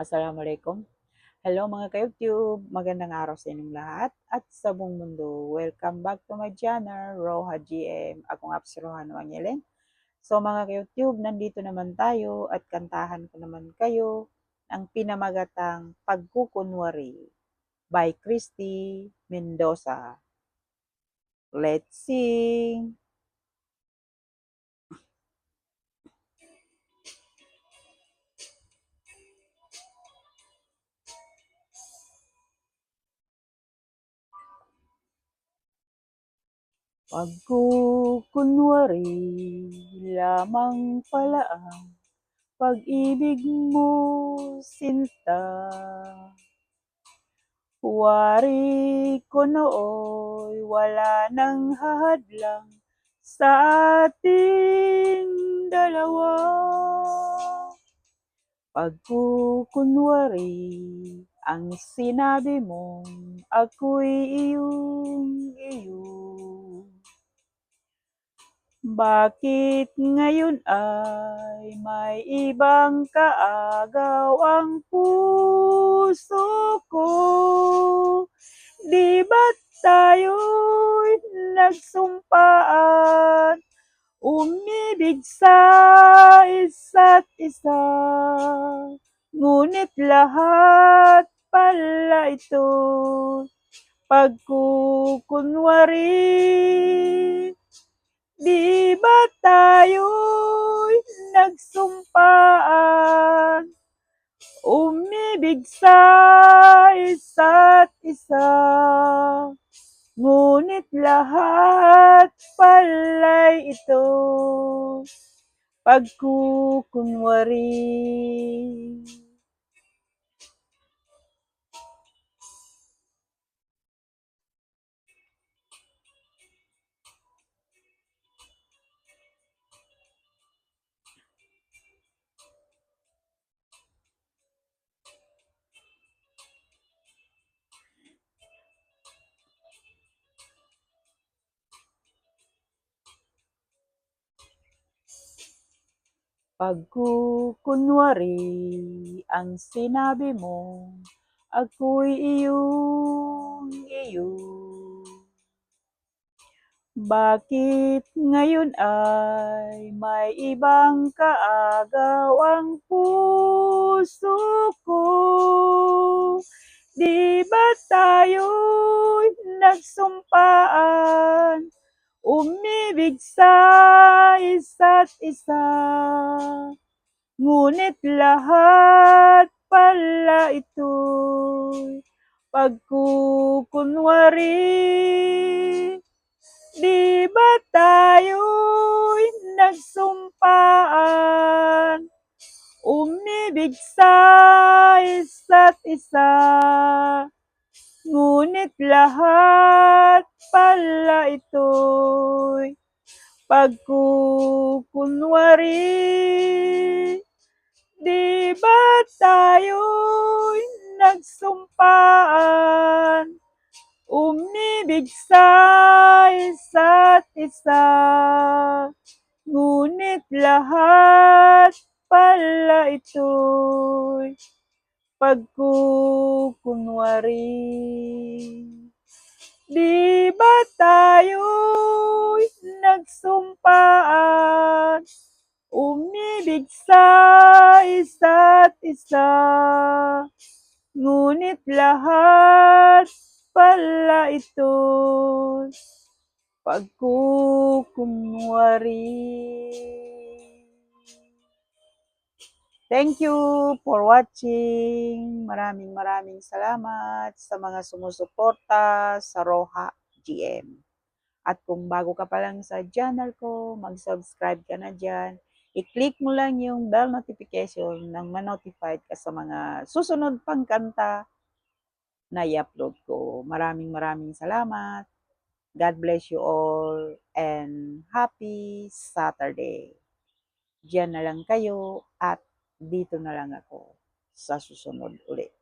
Assalamualaikum. Hello mga ka-YouTube, magandang araw sa inyong lahat at sa buong mundo. Welcome back to my channel, Roha GM. Ako nga po si Roha Nuangyelen. So mga ka-YouTube, nandito naman tayo at kantahan ko naman kayo ang pinamagatang Pagkukunwari by Christy Mendoza. Let's sing! Pagkukunwari lamang pala ang pag-ibig mo, sinta. Wari ko nooy wala nang hahadlang sa ating dalawa. Pagkukunwari ang sinabi mong ako'y iyong-iyo. Bakit ngayon ay may ibang kaagaw ang puso ko? Di ba't tayo'y nagsumpaan umibig sa isa't isa? Ngunit lahat pala ito pagkukunwari. Di ba tayo'y nagsumpaan umibig sa isa't isa? Ngunit lahat pala'y ito pagkukunwari. Pagkukunwari ang sinabi mo, ako'y iyong-iyo. Bakit ngayon ay may ibang kaagaw ang puso ko? Di ba tayo'y nagsumpaan umibig sa isa't isa? Ngunit lahat pala ito'y pagkukunwari. Di ba tayo'y nagsumpaan umibig sa isa't isa? Ngunit lahat pala ito'y pagkukunwari. Di ba tayo'y nagsumpaan umibig sa isa't isa? Ngunit lahat pala ito'y pagkukunwari. Di ba tayo'y nagsumpaan umibig sa isa't isa? Ngunit lahat pala ito'y pagkukunwari. Thank you for watching. Maraming salamat sa mga sumusuporta sa Roha GM. At kung bago ka pa lang sa channel ko, mag-subscribe ka na dyan. I-click mo lang yung bell notification nang ma-notified ka sa mga susunod pang kanta na i-upload ko. Maraming salamat. God bless you all and happy Saturday. Diyan na lang kayo at dito na lang ako sa susunod ulit.